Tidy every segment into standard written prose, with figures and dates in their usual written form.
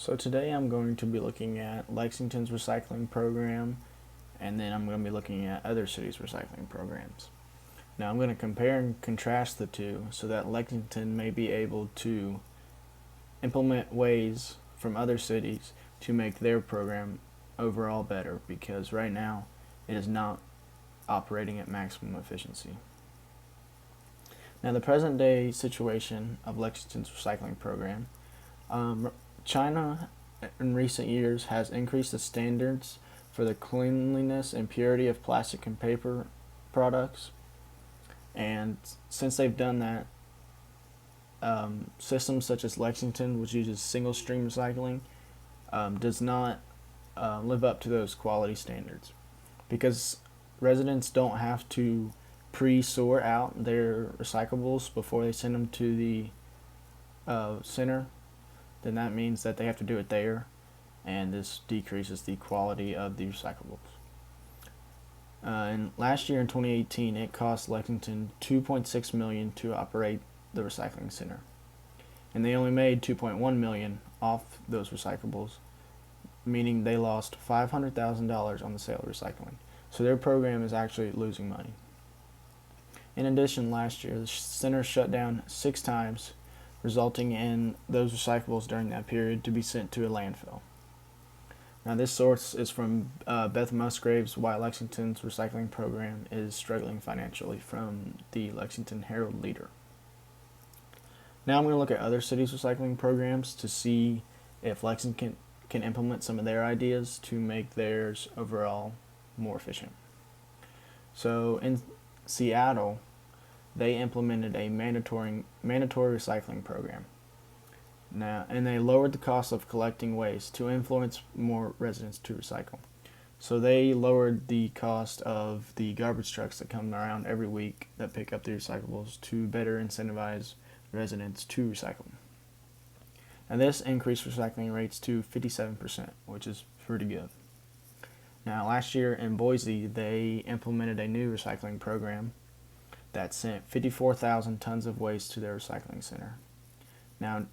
So today I'm going to be looking at Lexington's recycling program, and then I'm going to be looking at other cities' recycling programs. Now I'm going to compare and contrast the two so that Lexington may be able to implement ways from other cities to make their program overall better, because right now it is not operating at maximum efficiency. Now the present day situation of Lexington's recycling program, China in recent years has increased the standards for the cleanliness and purity of plastic and paper products. And since they've done that, systems such as Lexington, which uses single stream recycling, does not live up to those quality standards, because residents don't have to pre-sort out their recyclables before they send them to the center. Then that means that they have to do it there, and this decreases the quality of the recyclables. And last year in 2018, it cost Lexington $2.6 million to operate the recycling center, and they only made $2.1 million off those recyclables, meaning they lost $500,000 on the sale of recycling. So their program is actually losing money. In addition, last year the center shut down 6 times, resulting in those recyclables during that period to be sent to a landfill. Now this source is from Beth Musgrave's Why Lexington's Recycling Program is Struggling Financially, from the Lexington Herald Leader. Now I'm going to look at other cities' recycling programs to see if Lexington can implement some of their ideas to make theirs overall more efficient. So in Seattle, they implemented a mandatory recycling program. Now, and they lowered the cost of collecting waste to influence more residents to recycle. So they lowered the cost of the garbage trucks that come around every week that pick up the recyclables to better incentivize residents to recycle. And this increased recycling rates to 57%, which is pretty good. Now, last year in Boise, they implemented a new recycling program that sent 54,000 tons of waste to their recycling center. Now,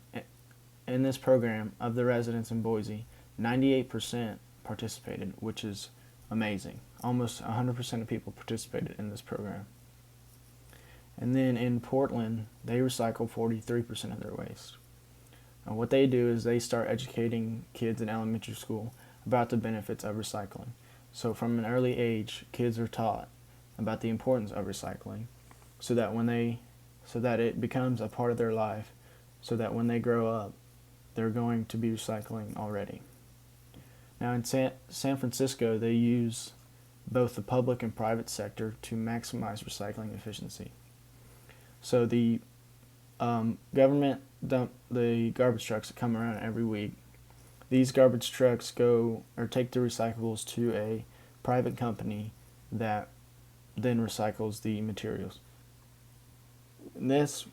in this program, of the residents in Boise, 98% participated, which is amazing. Almost 100% of people participated in this program. And then in Portland, they recycle 43% of their waste. Now, what they do is they start educating kids in elementary school about the benefits of recycling. So from an early age, kids are taught about the importance of recycling, so that it becomes a part of their life, so that when they grow up, they're going to be recycling already. Now in San Francisco, they use both the public and private sector to maximize recycling efficiency. So the government dump the garbage trucks that come around every week. These garbage trucks go or take the recyclables to a private company that then recycles the materials. And this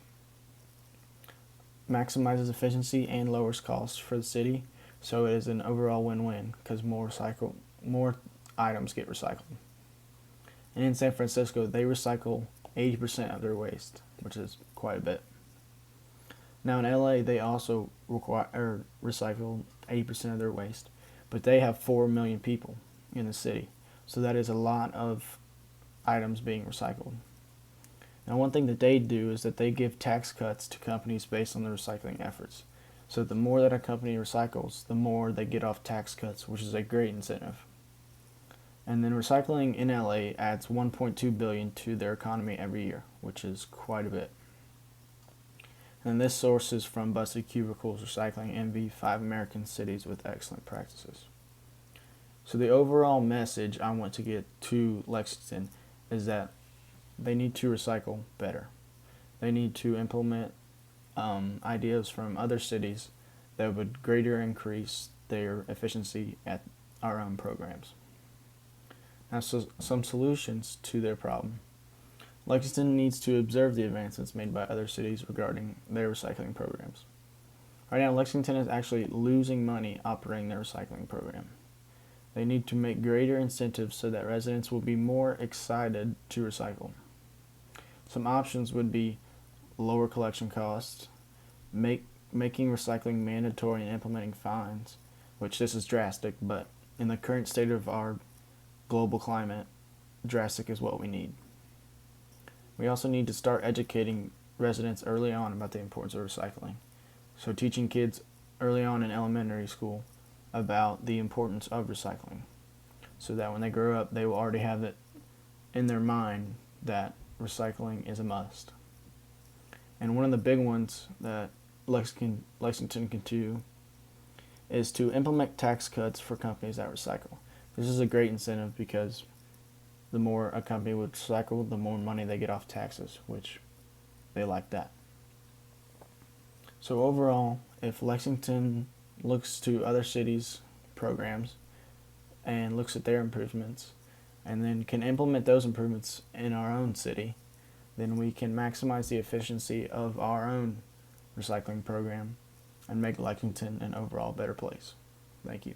maximizes efficiency and lowers costs for the city, so it is an overall win-win because more items get recycled. And in San Francisco, they recycle 80% of their waste, which is quite a bit. Now in LA, they also recycle 80% of their waste, but they have 4 million people in the city, so that is a lot of items being recycled. Now one thing that they do is that they give tax cuts to companies based on their recycling efforts. So the more that a company recycles, the more they get off tax cuts, which is a great incentive. And then recycling in LA adds $1.2 billion to their economy every year, which is quite a bit. And this source is from Busted Cubicles Recycling Envy, 5 American Cities with Excellent Practices. So the overall message I want to get to Lexington is that they need to recycle better. They need to implement ideas from other cities that would greater increase their efficiency at our own programs. Now, so some solutions to their problem. Lexington needs to observe the advancements made by other cities regarding their recycling programs. Right now, Lexington is actually losing money operating their recycling program. They need to make greater incentives so that residents will be more excited to recycle. Some options would be lower collection costs, make making recycling mandatory and implementing fines, which this is drastic, but in the current state of our global climate, drastic is what we need. We also need to start educating residents early on about the importance of recycling. So teaching kids early on in elementary school about the importance of recycling, so that when they grow up, they will already have it in their mind that recycling is a must. And one of the big ones that Lexington can do is to implement tax cuts for companies that recycle. This is a great incentive because the more a company would recycle, the more money they get off taxes, which they like that. So overall, if Lexington looks to other cities' programs and looks at their improvements and then can implement those improvements in our own city, then we can maximize the efficiency of our own recycling program and make Lexington an overall better place. Thank you.